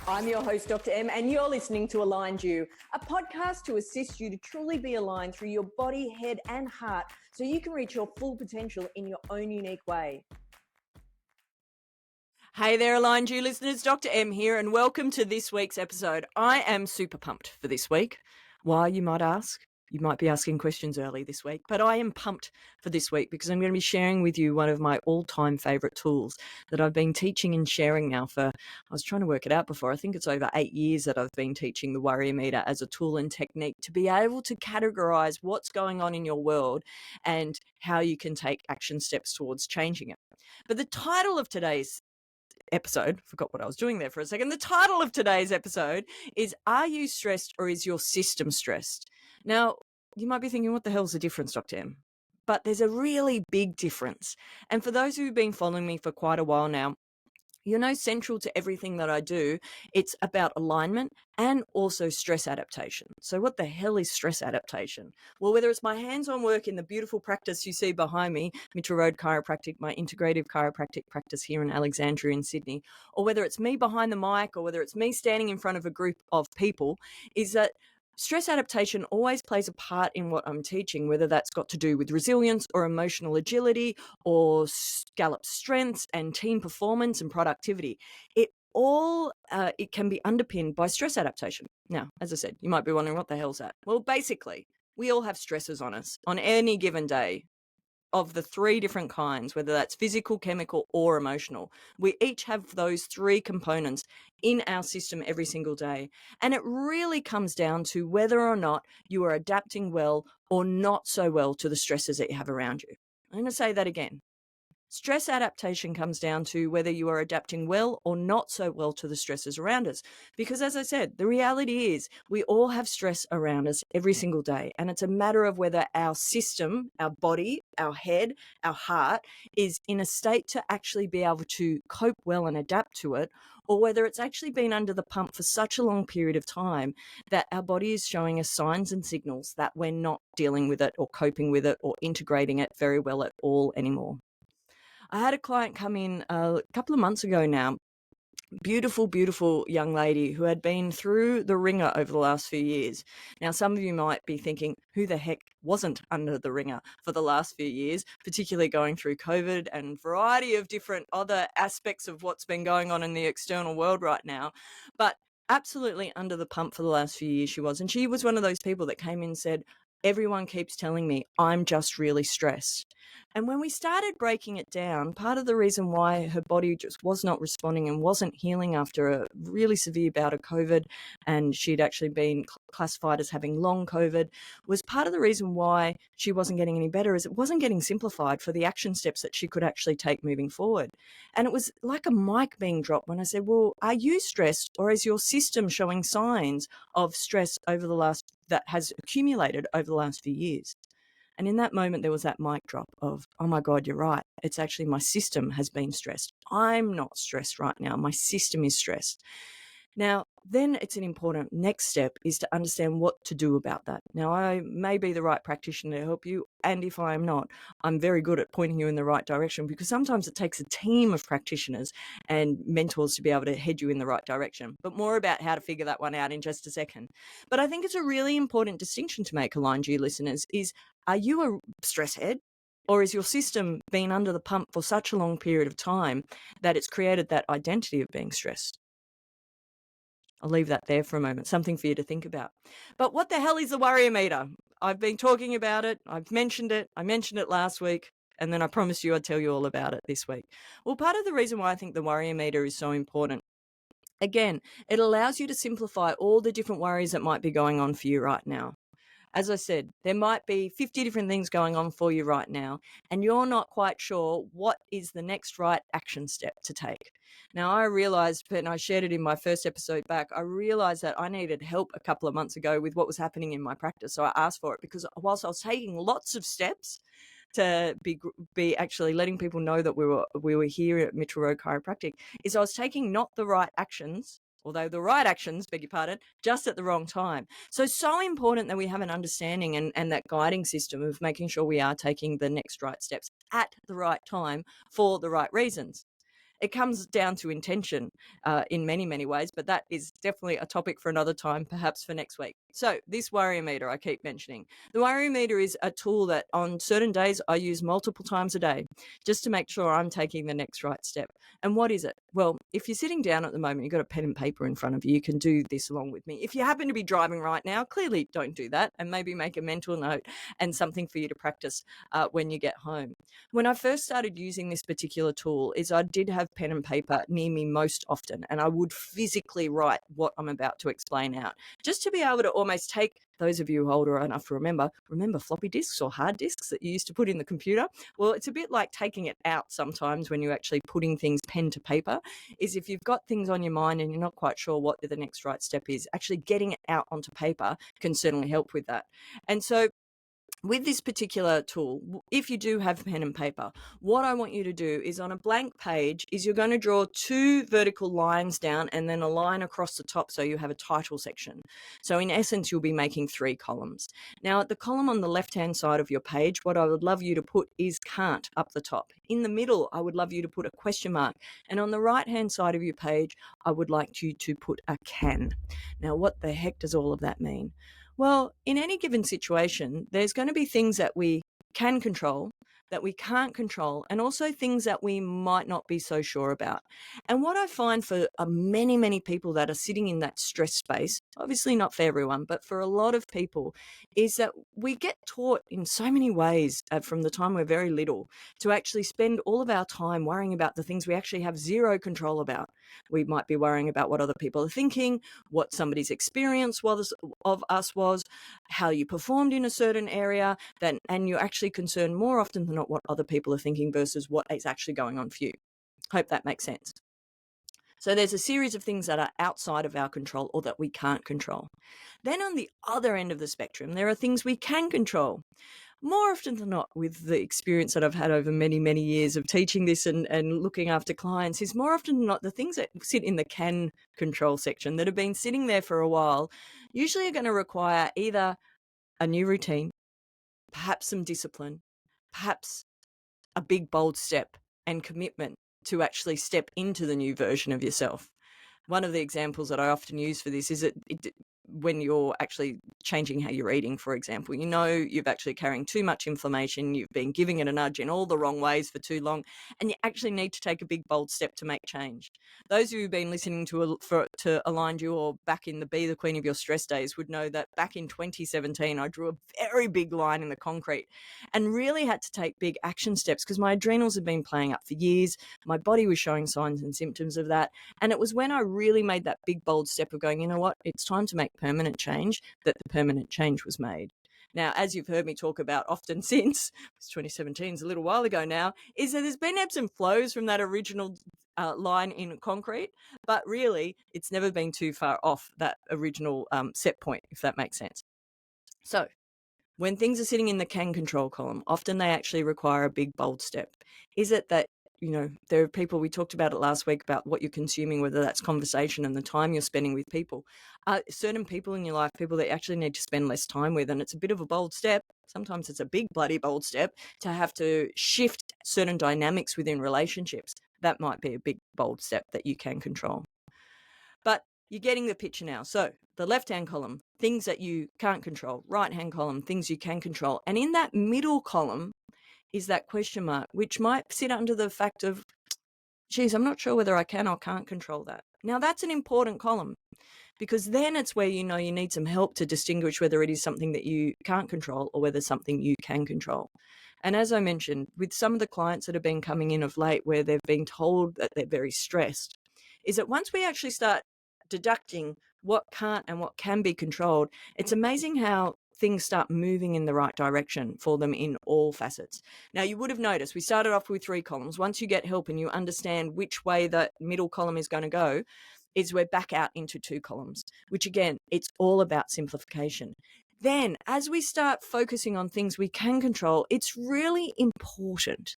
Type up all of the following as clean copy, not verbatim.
I'm your host, Dr. M, and you're listening to Aligned You, a podcast to assist you to truly be aligned through your body, head, and heart so you can reach your full potential in your own unique way. Hey there, Aligned You listeners, Dr. M here, and welcome to this week's episode. I am super pumped for this week. Why, you might ask? You might be asking questions early this week, but I am pumped for this week because I'm going to be sharing with you one of my all-time favorite tools that I've been teaching and sharing now for, I was trying to work it out before, I think it's over 8 years that I've been teaching the Worriometer as a tool and technique to be able to categorize what's going on in your world and how you can take action steps towards changing it. But the title of today's episode, forgot what I was doing there for a second. The title of today's episode is, Are you stressed or is your system stressed? Now, you might be thinking, what the hell's the difference, Dr. M? But there's a really big difference. And for those who've been following me for quite a while now, you know, central to everything that I do, it's about alignment and also stress adaptation. So what the hell is stress adaptation? Well, whether it's my hands-on work in the beautiful practice you see behind me, Mitchell Road Chiropractic, my integrative chiropractic practice here in Alexandria in Sydney, or whether it's me behind the mic, or whether it's me standing in front of a group of people, is that stress adaptation always plays a part in what I'm teaching, whether that's got to do with resilience or emotional agility or scallop strengths and team performance and productivity. It can be underpinned by stress adaptation. Now, as I said, you might be wondering, what the hell's that? Well, basically, we all have stressors on us on any given day of the three different kinds, whether that's physical, chemical, or emotional. We each have those three components in our system every single day. And it really comes down to whether or not you are adapting well or not so well to the stresses that you have around you. I'm going to say that again. Stress adaptation comes down to whether you are adapting well or not so well to the stresses around us. Because as I said, the reality is we all have stress around us every single day. And it's a matter of whether our system, our body, our head, our heart is in a state to actually be able to cope well and adapt to it, or whether it's actually been under the pump for such a long period of time that our body is showing us signs and signals that we're not dealing with it or coping with it or integrating it very well at all anymore. I had a client come in a couple of months ago now, beautiful, beautiful young lady who had been through the ringer over the last few years. Now, some of you might be thinking, who the heck wasn't under the ringer for the last few years, particularly going through COVID and a variety of different other aspects of what's been going on in the external world right now. But absolutely under the pump for the last few years she was. And she was one of those people that came in and said, everyone keeps telling me I'm just really stressed. And when we started breaking it down, part of the reason why her body just was not responding and wasn't healing after a really severe bout of COVID, and she'd actually been classified as having long COVID, was part of the reason why she wasn't getting any better is it wasn't getting simplified for the action steps that she could actually take moving forward. And it was like a mic being dropped when I said, well, are you stressed, or is your system showing signs of stress that has accumulated over the last few years? And in that moment, there was that mic drop of, oh my God, you're right. It's actually my system has been stressed. I'm not stressed right now. My system is stressed. Now, then it's an important next step is to understand what to do about that. Now, I may be the right practitioner to help you, and if I am not, I'm very good at pointing you in the right direction, because sometimes it takes a team of practitioners and mentors to be able to head you in the right direction. But more about how to figure that one out in just a second. But I think it's a really important distinction to make, Aligned You listeners, is, are you a stress head? Or is your system been under the pump for such a long period of time that it's created that identity of being stressed? I'll leave that there for a moment, something for you to think about. But what the hell is the Worriometer? I've been talking about it. I've mentioned it. I mentioned it last week, and then I promised you I'd tell you all about it this week. Well, part of the reason why I think the Worriometer is so important, again, it allows you to simplify all the different worries that might be going on for you right now. As I said, there might be 50 different things going on for you right now, and you're not quite sure what is the next right action step to take. Now, I realized, and I shared it in my first episode back, I realized that I needed help a couple of months ago with what was happening in my practice. So I asked for it, because whilst I was taking lots of steps to be actually letting people know that we were here at Mitchell Road Chiropractic, is I was taking not the right actions, although the right actions, beg your pardon, just at the wrong time. So important that we have an understanding and that guiding system of making sure we are taking the next right steps at the right time for the right reasons. It comes down to intention in many, many ways, but that is definitely a topic for another time, perhaps for next week. So this Worriometer I keep mentioning. The Worriometer is a tool that on certain days I use multiple times a day just to make sure I'm taking the next right step. And what is it? Well, if you're sitting down at the moment, you've got a pen and paper in front of you, you can do this along with me. If you happen to be driving right now, clearly don't do that, and maybe make a mental note and something for you to practice when you get home. When I first started using this particular tool is I did have pen and paper near me most often, and I would physically write what I'm about to explain out, just to be able to almost take, those of you older enough to remember floppy disks or hard disks that you used to put in the computer. Well, it's a bit like taking it out sometimes when you're actually putting things pen to paper, is if you've got things on your mind and you're not quite sure what the next right step is, actually getting it out onto paper can certainly help with that. And so with this particular tool, if you do have pen and paper, what I want you to do is on a blank page is you're going to draw 2 vertical lines down and then a line across the top so you have a title section. So in essence, you'll be making 3 columns. Now at the column on the left-hand side of your page, what I would love you to put is can't up the top. In the middle, I would love you to put a question mark. And on the right-hand side of your page, I would like you to put a can. Now, what the heck does all of that mean? Well, in any given situation, there's going to be things that we can control, that we can't control, and also things that we might not be so sure about. And what I find for many, many people that are sitting in that stress space, obviously not for everyone, but for a lot of people, is that we get taught in so many ways from the time we're very little to actually spend all of our time worrying about the things we actually have zero control about. We might be worrying about what other people are thinking, what somebody's experience of us was, how you performed in a certain area, and you're actually concerned more often than not what other people are thinking versus what is actually going on for you. Hope that makes sense. So there's a series of things that are outside of our control or that we can't control. Then on the other end of the spectrum, there are things we can control. More often than not, with the experience that I've had over many, many years of teaching this and looking after clients, is more often than not the things that sit in the can control section that have been sitting there for a while usually are going to require either a new routine, perhaps some discipline, perhaps a big, bold step and commitment to actually step into the new version of yourself. One of the examples that I often use for this is when you're actually changing how you're eating, for example, you know you've actually carrying too much inflammation, you've been giving it a nudge in all the wrong ways for too long, and you actually need to take a big, bold step to make change. Those of you who've been listening to Aligned You or back in the Be the Queen of Your Stress days would know that back in 2017, I drew a very big line in the concrete and really had to take big action steps because my adrenals had been playing up for years. My body was showing signs and symptoms of that. And it was when I really made that big, bold step of going, you know what, it's time to make permanent change, that the permanent change was made. Now, as you've heard me talk about often since, 2017 is a little while ago now, is that there's been ebbs and flows from that original line in concrete, but really it's never been too far off that original set point, if that makes sense. So when things are sitting in the can control column, often they actually require a big, bold step. Is it that, you know, there are people, we talked about it last week about what you're consuming, whether that's conversation and the time you're spending with people. Certain people in your life, people that you actually need to spend less time with, and it's a bit of a bold step. Sometimes it's a big, bloody bold step to have to shift certain dynamics within relationships. That might be a big, bold step that you can control. But you're getting the picture now. So the left-hand column, things that you can't control. Right-hand column, things you can control. And in that middle column is that question mark, which might sit under the fact of, geez, I'm not sure whether I can or can't control that. Now, that's an important column because then it's where you know you need some help to distinguish whether it is something that you can't control or whether something you can control. And as I mentioned, with some of the clients that have been coming in of late where they've been told that they're very stressed, is that once we actually start deducting what can't and what can be controlled, it's amazing how things start moving in the right direction for them in all facets. Now, you would have noticed we started off with 3 columns. Once you get help and you understand which way that middle column is going to go, is we're back out into 2 columns, which again, it's all about simplification. Then, as we start focusing on things we can control, it's really important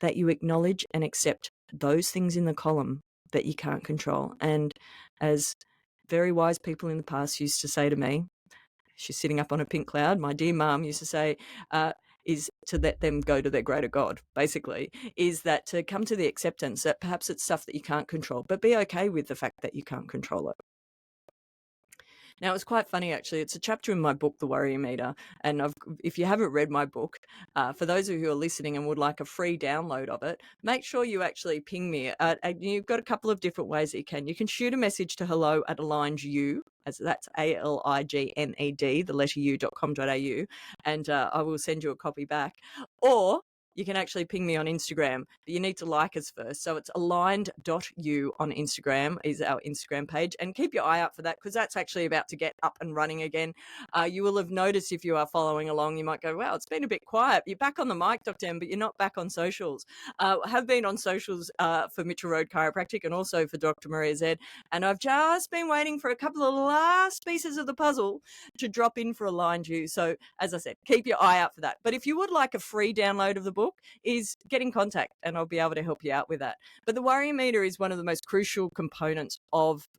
that you acknowledge and accept those things in the column that you can't control. And as very wise people in the past used to say to me, she's sitting up on a pink cloud, my dear mum used to say, is to let them go to their greater God, basically, is that to come to the acceptance that perhaps it's stuff that you can't control, but be okay with the fact that you can't control it. Now, it's quite funny, actually. It's a chapter in my book, The Worriometer. And if you haven't read my book, for those of you who are listening and would like a free download of it, make sure you actually ping me. And you've got a couple of different ways that you can. You can shoot a message to hello@aligned.you, as that's ALIGNED, the letter u.com.au, and I will send you a copy back. Or you can actually ping me on Instagram, but you need to like us first. So it's aligned.you on Instagram is our Instagram page. And keep your eye out for that, because that's actually about to get up and running again. You will have noticed, if you are following along, you might go, wow, it's been a bit quiet. You're back on the mic, Dr. M, but you're not back on socials. I have been on socials for Mitchell Road Chiropractic and also for Dr. Maria Z. And I've just been waiting for a couple of last pieces of the puzzle to drop in for Aligned You. So as I said, keep your eye out for that. But if you would like a free download of the book, is get in contact and I'll be able to help you out with that. But the Worriometer is one of the most crucial components of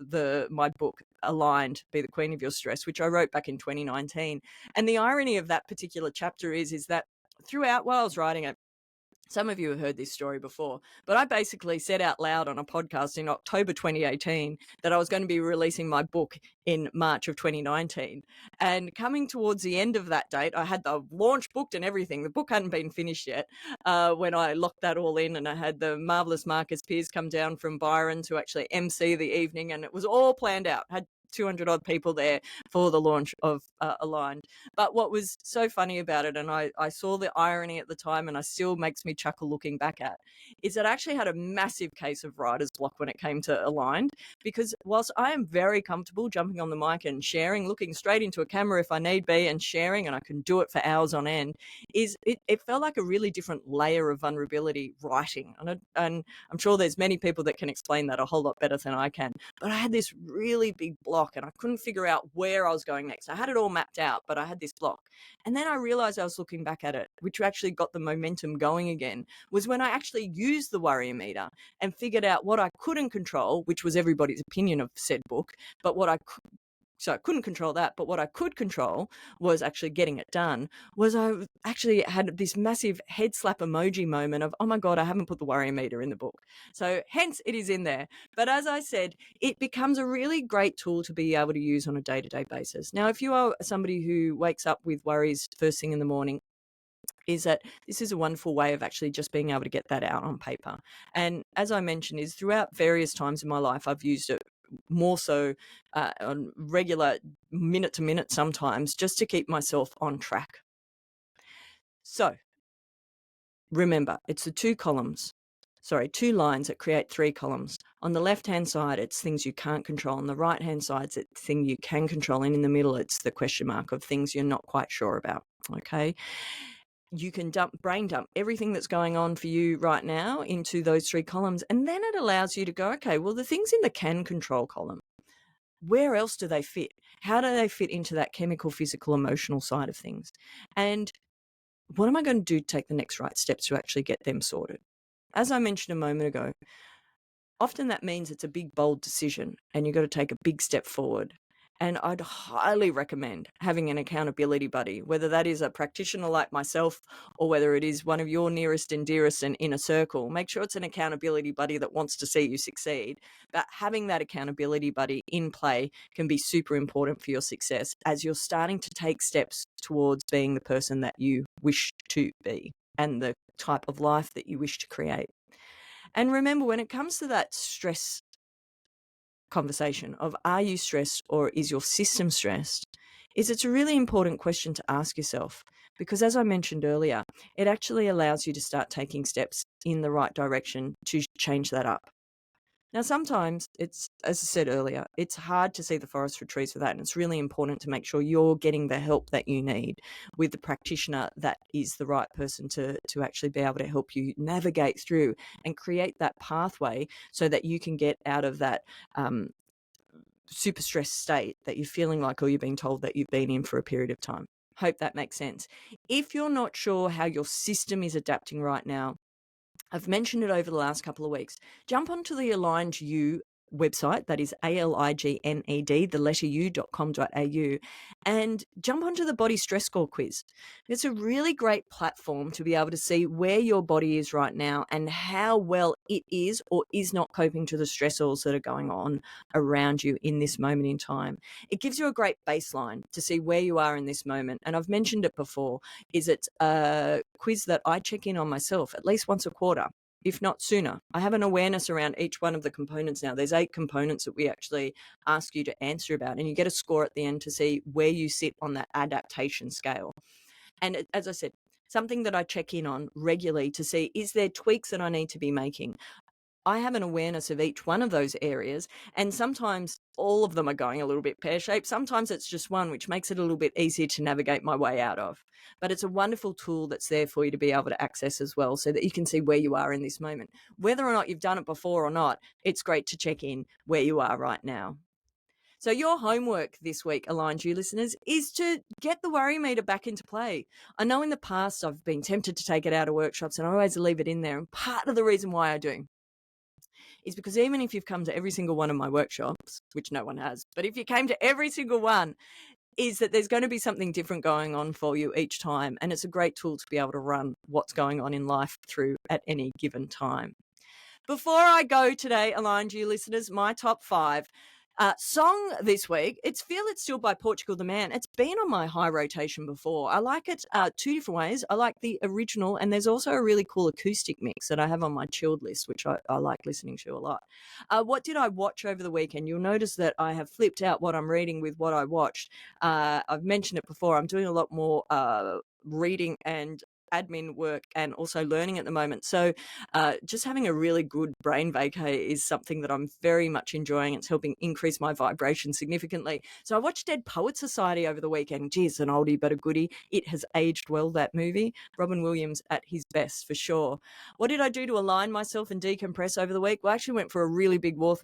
my book, Aligned, Be the Queen of Your Stress, which I wrote back in 2019. And the irony of that particular chapter is that throughout, while I was writing it, some of you have heard this story before, but I basically said out loud on a podcast in October 2018 that I was going to be releasing my book in March of 2019. And coming towards the end of that date, I had the launch booked and everything. The book hadn't been finished yet when I locked that all in, and I had the marvellous Marcus Pearce come down from Byron to actually MC the evening, and it was all planned out. Had 200 odd people there for the launch of Aligned. But what was so funny about it, and I saw the irony at the time, and it still makes me chuckle looking back at, is that I actually had a massive case of writer's block when it came to Aligned, because whilst I am very comfortable jumping on the mic and sharing, looking straight into a camera if I need be and sharing, and I can do it for hours on end, it felt like a really different layer of vulnerability writing. And I'm sure there's many people that can explain that a whole lot better than I can. But I had this really big block and I couldn't figure out where I was going next. I had it all mapped out, but I had this block. And then I realized, I was looking back at it, which actually got the momentum going again, was when I actually used the Worriometer and figured out what I couldn't control, which was everybody's opinion of said book, but so I couldn't control that, but what I could control was actually getting it done. Was I actually had this massive head slap emoji moment of, oh my God, I haven't put the Worriometer in the book. So hence it is in there. But as I said, it becomes a really great tool to be able to use on a day-to-day basis. Now, if you are somebody who wakes up with worries first thing in the morning, is that this is a wonderful way of actually just being able to get that out on paper. And as I mentioned, is throughout various times in my life, I've used it more so on regular minute to minute sometimes, just to keep myself on track. So remember, it's the two lines that create three columns. On the left-hand side, it's things you can't control. On the right-hand side, it's things you can control. And in the middle, it's the question mark of things you're not quite sure about. Okay. You can brain dump everything that's going on for you right now into those three columns. And then it allows you to go, okay, well, the things in the can control column, where else do they fit? How do they fit into that chemical, physical, emotional side of things? And what am I going to do to take the next right steps to actually get them sorted? As I mentioned a moment ago, often that means it's a big, bold decision and you've got to take a big step forward. And I'd highly recommend having an accountability buddy, whether that is a practitioner like myself or whether it is one of your nearest and dearest and inner circle. Make sure it's an accountability buddy that wants to see you succeed. But having that accountability buddy in play can be super important for your success as you're starting to take steps towards being the person that you wish to be and the type of life that you wish to create. And remember, when it comes to that stress conversation of, are you stressed or is your system stressed, it's a really important question to ask yourself, because as I mentioned earlier, it actually allows you to start taking steps in the right direction to change that up. Now, sometimes it's, as I said earlier, it's hard to see the forest for trees for that. And it's really important to make sure you're getting the help that you need with the practitioner that is the right person to actually be able to help you navigate through and create that pathway so that you can get out of that super stressed state that you're feeling like, or you're being told that you've been in for a period of time. Hope that makes sense. If you're not sure how your system is adapting right now, I've mentioned it over the last couple of weeks. Jump onto the Aligned You website. That is ALIGNED, the letter u.com.au, and jump onto the body stress score quiz. It's a really great platform to be able to see where your body is right now and how well it is or is not coping to the stressors that are going on around you in this moment in time. It gives you a great baseline to see where you are in this moment. And I've mentioned it before, is it's a quiz that I check in on myself at least once a quarter, if not sooner. I have an awareness around each one of the components now. There's 8 components that we actually ask you to answer about, and you get a score at the end to see where you sit on that adaptation scale. And as I said, something that I check in on regularly to see, is there tweaks that I need to be making? I have an awareness of each one of those areas, and sometimes all of them are going a little bit pear-shaped. Sometimes it's just one, which makes it a little bit easier to navigate my way out of. But it's a wonderful tool that's there for you to be able to access as well, so that you can see where you are in this moment. Whether or not you've done it before or not, it's great to check in where you are right now. So your homework this week, Aligned You listeners, is to get the Worriometer back into play. I know in the past I've been tempted to take it out of workshops, and I always leave it in there. And part of the reason why I do is because even if you've come to every single one of my workshops, which no one has, but if you came to every single one, is that there's going to be something different going on for you each time. And it's a great tool to be able to run what's going on in life through at any given time. Before I go today, Aligned You listeners, my top 5. Song this week, it's Feel It Still by Portugal the Man. It's been on my high rotation before. I like it 2 different ways. I like the original, and there's also a really cool acoustic mix that I have on my chilled list, which I like listening to a lot. What did I watch over the weekend? You'll notice that I have flipped out what I'm reading with what I watched. I've mentioned it before. I'm doing a lot more reading and admin work and also learning at the moment. So just having a really good brain vacay is something that I'm very much enjoying. It's helping increase my vibration significantly. So I watched Dead Poets Society over the weekend. Geez, an oldie but a goodie. It has aged well, that movie. Robin Williams at his best for sure. What did I do to align myself and decompress over the week? Well, I actually went for a really big walk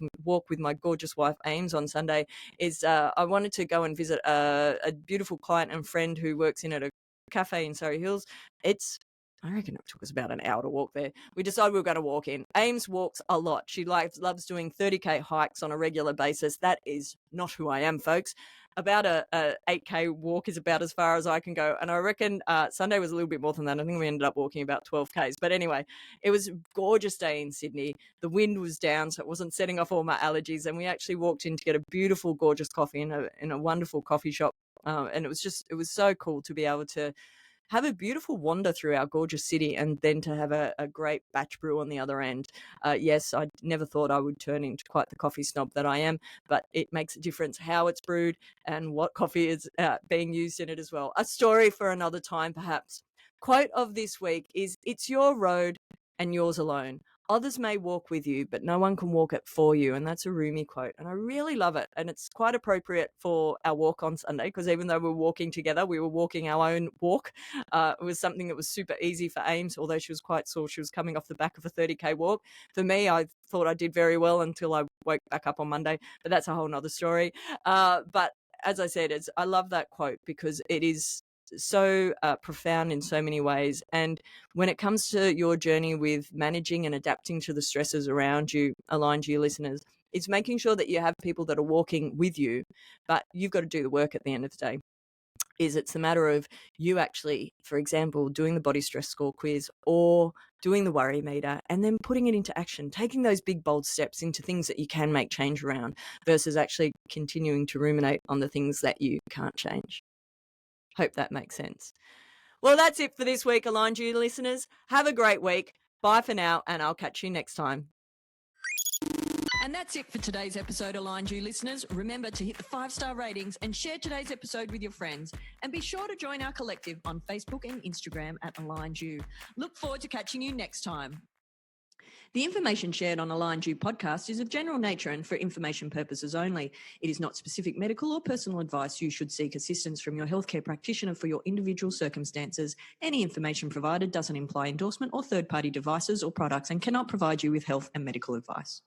with my gorgeous wife Ames on Sunday. I wanted to go and visit a beautiful client and friend who works in at a cafe in Surrey Hills. I reckon it took us about an hour to walk there. We decided we were going to walk in. Ames walks a lot. She loves doing 30K hikes on a regular basis. That is not who I am, folks. About a 8K walk is about as far as I can go. And I reckon Sunday was a little bit more than that. I think we ended up walking about 12Ks. But anyway, it was a gorgeous day in Sydney. The wind was down, so it wasn't setting off all my allergies. And we actually walked in to get a beautiful, gorgeous coffee in a wonderful coffee shop. And it was so cool to be able to have a beautiful wander through our gorgeous city and then to have a great batch brew on the other end. Yes, I never thought I would turn into quite the coffee snob that I am, but it makes a difference how it's brewed and what coffee is being used in it as well. A story for another time, perhaps. Quote of this week is, "It's your road and yours alone. Others may walk with you, but no one can walk it for you." And that's a Rumi quote. And I really love it. And it's quite appropriate for our walk on Sunday, because even though we were walking together, we were walking our own walk. It was something that was super easy for Ames, although she was quite sore. She was coming off the back of a 30K walk. For me, I thought I did very well until I woke back up on Monday, but that's a whole nother story. But as I said, I love that quote because it is so profound in so many ways. And when it comes to your journey with managing and adapting to the stresses around you, Aligned You listeners, it's making sure that you have people that are walking with you, but you've got to do the work at the end of the day. It's the matter of you actually, for example, doing the body stress score quiz or doing the Worriometer and then putting it into action, taking those big, bold steps into things that you can make change around versus actually continuing to ruminate on the things that you can't change. Hope that makes sense. Well, that's it for this week, Aligned You listeners. Have a great week. Bye for now, and I'll catch you next time. And that's it for today's episode, Aligned You listeners. Remember to hit the 5-star ratings and share today's episode with your friends. And be sure to join our collective on Facebook and Instagram at Aligned You. Look forward to catching you next time. The information shared on Aligned You podcast is of general nature and for information purposes only. It is not specific medical or personal advice. You should seek assistance from your healthcare practitioner for your individual circumstances. Any information provided doesn't imply endorsement or third-party devices or products and cannot provide you with health and medical advice.